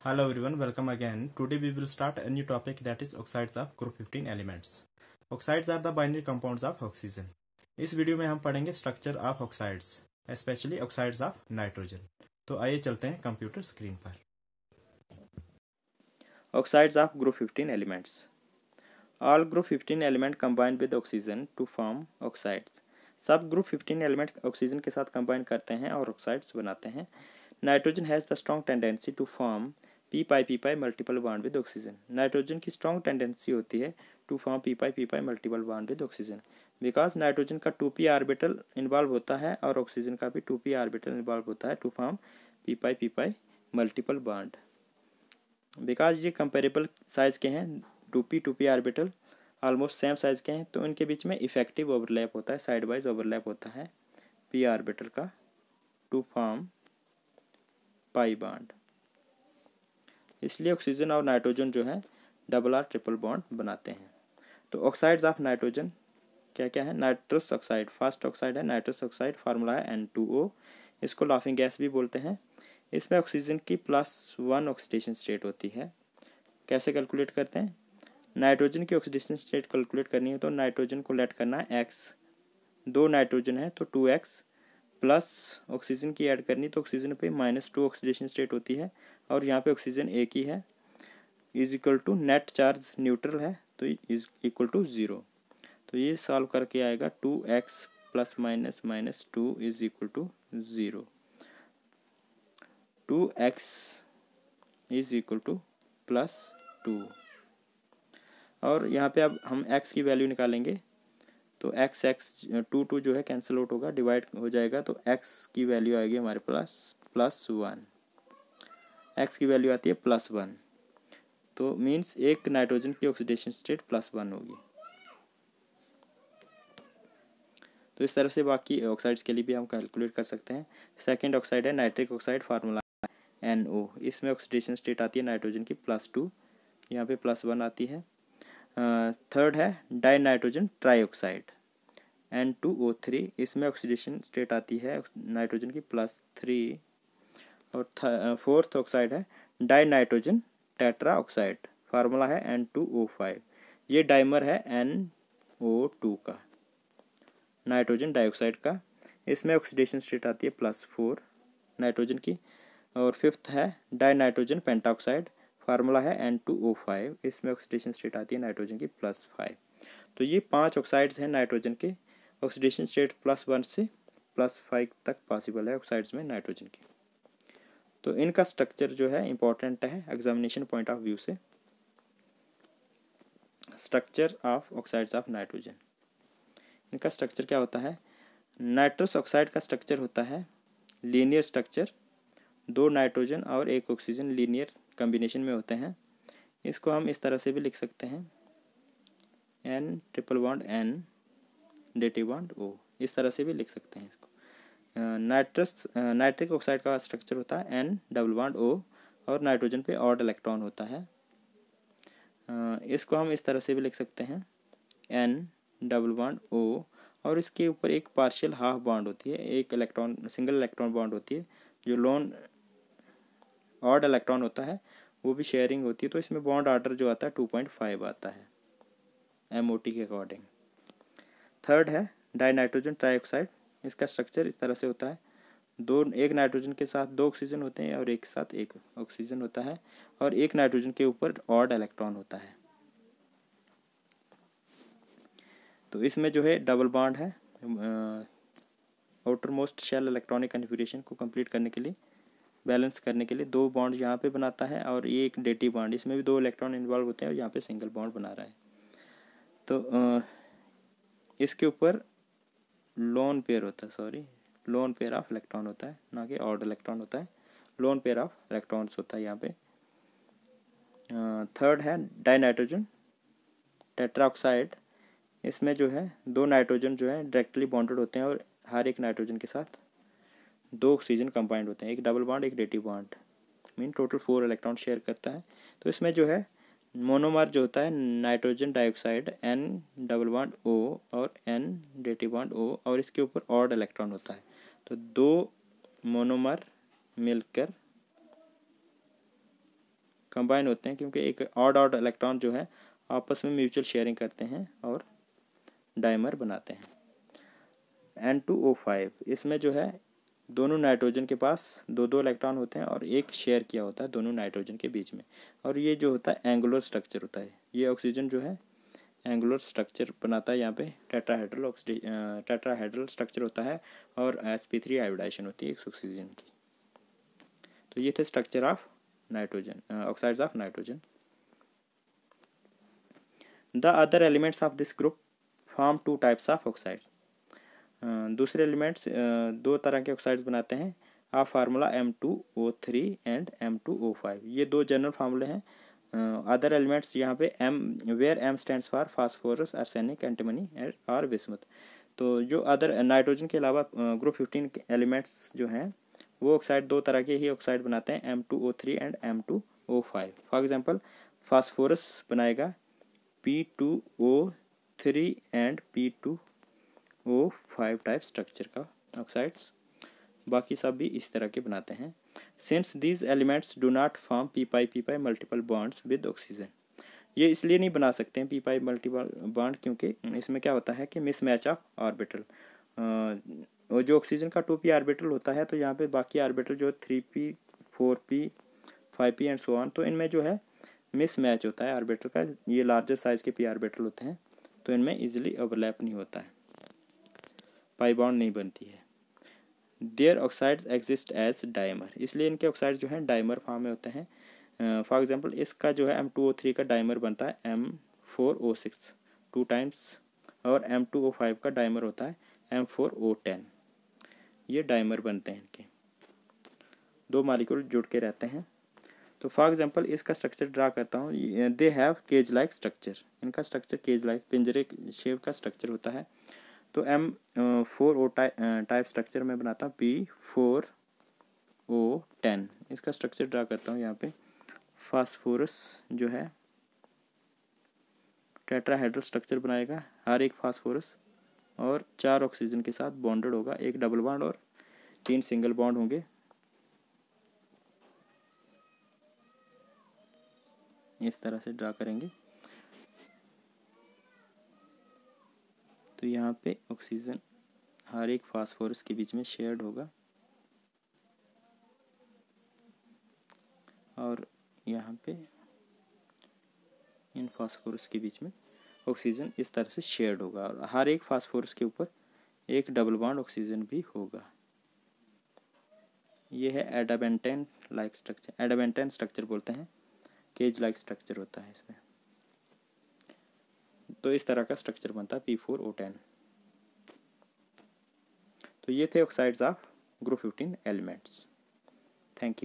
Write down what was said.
Hello everyone, welcome again. Today we will start a new topic, that is oxides of group 15 elements. Oxides are the binary compounds of oxygen. इस video में हम पढ़ेंगे structure of oxides, specially oxides of nitrogen. तो आइए चलते हैं computer screen पर. Oxides of group 15 elements. All group 15 element combine with oxygen to form oxides. सब ग्रुप 15 एलिमेंट ऑक्सीजन के साथ कंबाइन करते हैं और ऑक्साइड्स बनाते हैं. Nitrogen has the strong tendency to form p pi multiple bond with oxygen. Nitrogen की strong tendency होती है to form p pi multiple bond with oxygen, because nitrogen का 2p ऑर्बिटल इन्वॉल्व होता है और ऑक्सीजन का भी 2p ऑर्बिटल इन्वॉल्व होता है to form p pi multiple bond. Because ये कंपेरेबल साइज के हैं, 2p orbital almost same size के हैं, तो इनके बीच में इफेक्टिव ओवरलैप होता है, साइड वाइज ओवरलैप होता है p ऑर्बिटल का टू फॉर्म पाई बॉन्ड. इसलिए ऑक्सीजन और नाइट्रोजन जो है डबल आर ट्रिपल बॉन्ड बनाते हैं. तो ऑक्साइड्स ऑफ नाइट्रोजन क्या क्या है? नाइट्रस ऑक्साइड, फर्स्ट ऑक्साइड है नाइट्रस ऑक्साइड, फार्मूला है N2O. इसको लाफिंग गैस भी बोलते हैं. इसमें ऑक्सीजन की +1 ऑक्सीडेशन स्टेट होती है. कैसे कैलकुलेट करते हैं? नाइट्रोजन की ऑक्सीडेशन स्टेट कैलकुलेट करनी है तो नाइट्रोजन को लेट करना है x, 2 नाइट्रोजन है तो 2x, प्लस ऑक्सीजन की ऐड करनी तो ऑक्सीजन पे -2 ऑक्सीडेशन स्टेट होती है और यहाँ पे ऑक्सीजन एक ही है, is equal to net charge neutral है तो इज इक्वल टू 0. तो ये सॉल्व करके आएगा 2x plus minus -2 is equal to 0. 2x is equal to +2 और यहाँ पे अब हम x की वैल्यू निकालेंगे तो x 2 जो है कैंसिल आउट होगा, डिवाइड हो जाएगा तो x की वैल्यू आएगी हमारे पास +1. x की वैल्यू आती है +1, तो मीन्स एक नाइट्रोजन की ऑक्सीडेशन स्टेट +1 होगी. तो इस तरह से बाकी ऑक्साइड्स के लिए भी हम कैलकुलेट कर सकते हैं. सेकेंड ऑक्साइड है नाइट्रिक ऑक्साइड, फार्मूला NO. इसमें ऑक्सीडेशन स्टेट आती है नाइट्रोजन की +2, यहाँ पे +1 आती है. थर्ड है डाई नाइट्रोजन ट्राईऑक्साइड N2O3. इसमें ऑक्सीडेशन स्टेट आती है नाइट्रोजन की +3. और फोर्थ ऑक्साइड है die nitrogen tetra oxide, formula है N2O5. ये डाइमर है NO2 का, नाइट्रोजन डाइऑक्साइड का. इसमें ऑक्सीडेशन स्टेट आती है +4 नाइट्रोजन की. और फिफ्थ है डाई नाइट्रोजन पेंटाऑक्साइड, फार्मूला है N2O5. इसमें ऑक्सीडेशन स्टेट आती है नाइट्रोजन की +5. तो ये 5 ऑक्साइड्स हैं नाइट्रोजन के. ऑक्सीडेशन स्टेट +1 से +5 तक पॉसिबल है ऑक्साइड्स में नाइट्रोजन की. तो इनका स्ट्रक्चर जो है इम्पोर्टेंट है एग्जामिनेशन पॉइंट ऑफ व्यू से. Structure of oxides of nitrogen, इनका स्ट्रक्चर क्या होता है? नाइट्रस ऑक्साइड का स्ट्रक्चर होता है लीनियर स्ट्रक्चर, 2 नाइट्रोजन और 1 ऑक्सीजन लीनियर कॉम्बिनेशन में होते हैं. इसको हम इस तरह से भी लिख सकते हैं N triple bond N dative bond O, इस तरह से भी लिख सकते हैं इसको. नाइट्रिक ऑक्साइड का स्ट्रक्चर होता है N डबल बॉन्ड O और नाइट्रोजन पे ऑड इलेक्ट्रॉन होता है. इसको हम इस तरह से भी लिख सकते हैं N डबल बॉन्ड O और इसके ऊपर एक पार्शियल हाफ बॉन्ड होती है, एक इलेक्ट्रॉन सिंगल इलेक्ट्रॉन बॉन्ड होती है. जो लोन ऑड इलेक्ट्रॉन होता है वो भी शेयरिंग होती है, तो इसमें बॉन्ड ऑर्डर जो आता है 2.5 आता है MOT के अकॉर्डिंग. थर्ड है डाई नाइट्रोजन ट्राईऑक्साइड. इसका स्ट्रक्चर इस तरह से होता है, एक नाइट्रोजन के साथ 2 ऑक्सीजन होते हैं और एक साथ 1 ऑक्सीजन होता है और एक नाइट्रोजन के ऊपर ऑड इलेक्ट्रॉन होता है. तो इसमें जो है डबल बॉन्ड है, outermost shell electronic configuration को कंप्लीट करने के लिए, बैलेंस करने के लिए 2 बॉन्ड यहाँ पे बनाता है और ये एक डेटिव बॉन्ड, इसमें भी 2 इलेक्ट्रॉन इन्वॉल्व होते हैं और यहाँ पे सिंगल बॉन्ड बना रहा है. तो इसके ऊपर लोन पेयर होता है, लोन पेयर ऑफ इलेक्ट्रॉन होता है, ना कि ऑड इलेक्ट्रॉन होता है, लोन पेयर ऑफ इलेक्ट्रॉन्स होता है यहाँ पे. थर्ड है डाई नाइट्रोजन टेट्रा ऑक्साइड. इसमें जो है 2 नाइट्रोजन जो है डायरेक्टली बॉन्डेड होते हैं और हर एक नाइट्रोजन के साथ 2 ऑक्सीजन कंबाइंड होते हैं, एक डबल बॉन्ड एक dative bond, mean total 4 electron share करता है. तो इसमें जो है मोनोमर जो होता है nitrogen dioxide N double bond O और N डेटिव बॉन्ड O और इसके ऊपर ऑड इलेक्ट्रॉन होता है. तो 2 मोनोमर मिलकर कंबाइन होते हैं क्योंकि एक ऑड इलेक्ट्रॉन जो है आपस में म्यूचुअल शेयरिंग करते हैं और डाइमर बनाते हैं। N2O5 इसमें जो है दोनों नाइट्रोजन के पास दो दो इलेक्ट्रॉन होते हैं और एक शेयर किया होता है दोनों नाइट्रोजन के बीच में, और ये जो होता है एंगुलर स्ट्रक्चर होता है। ये ऑक्सीजन जो है एंगुलर स्ट्रक्चर बनाता है, यहाँ पे टेट्राहेड्रल स्ट्रक्चर होता है और sp3 आयोडाइजेशन होती है ऑक्सीजन की। तो ये थे structure of nitrogen, oxides of nitrogen. The other elements of this group form two types of oxides. दूसरे एलिमेंट्स दो तरह के ऑक्साइड्स बनाते हैं। आ फार्मूला M2O3 एंड M2O5, ये दो जनरल फार्मूले हैं। अदर एलिमेंट्स यहाँ पे M where M stands for phosphorus, arsenic, antimony और बिस्मुथ। तो जो अदर नाइट्रोजन के अलावा ग्रुप 15 के एलिमेंट्स जो हैं वो ऑक्साइड दो तरह के ही ऑक्साइड बनाते हैं, M2O3 and M2O5। For example phosphorus बनाएगा P2O3 and P2O5 type structure का ऑक्साइड्स। बाकी सब भी इस तरह के बनाते हैं। Since these elements do not form p pi multiple bonds with oxygen, ये इसलिए नहीं बना सकते हैं पी पाई मल्टीपल बॉन्ड क्योंकि इसमें क्या होता है कि मिसमैच ऑफ ऑर्बिटल। जो ऑक्सीजन का 2p ऑर्बिटल होता है तो यहाँ पे बाकी ऑर्बिटल जो 3p 4p 5p and so on, तो इनमें जो है मिसमैच होता है ऑर्बिटल का। ये लार्जर साइज के p ऑर्बिटल होते हैं तो इनमें इजीली ओवरलैप नहीं होता है, पाई बॉन्ड नहीं बनती है। There oxides exist as dimer, इसलिए इनके ऑक्साइड जो हैं डाइमर फॉर्म में होते हैं। फॉर एग्जांपल इसका जो है M2O3 का डाइमर बनता है M4O6 2 टाइम्स, और M2O5 का डाइमर होता है M4O10। ये डाइमर बनते हैं, इनके दो मॉलिक्यूल जुड़ के रहते हैं। तो फॉर एग्जांपल इसका स्ट्रक्चर ड्रा करता हूँ। They have cage like structure, इनका स्ट्रक्चर केज लाइक पिंजरे शेप का स्ट्रक्चर होता है। तो M4O टाइप स्ट्रक्चर में बनाता हूँ P4O10। इसका स्ट्रक्चर ड्रा करता हूँ। यहाँ पे फास्फोरस जो है टेट्राहेड्रल स्ट्रक्चर बनाएगा, हर एक फास्फोरस और 4 ऑक्सीजन के साथ बॉन्डेड होगा, एक डबल बॉन्ड और 3 सिंगल बॉन्ड होंगे। इस तरह से ड्रा करेंगे। तो यहाँ पे ऑक्सीजन हर एक फास्फोरस के बीच में शेयर्ड होगा और यहाँ पे इन फास्फोरस के बीच में ऑक्सीजन इस तरह से शेयर्ड होगा और हर एक फास्फोरस के ऊपर एक डबल बॉन्ड ऑक्सीजन भी होगा। ये है एडामेंटाइन लाइक स्ट्रक्चर, एडामेंटाइन स्ट्रक्चर बोलते हैं, केज लाइक स्ट्रक्चर होता है इसमें। तो इस तरह का स्ट्रक्चर बनता है P4O10। तो ये थे oxides of group 15 elements. Thank you.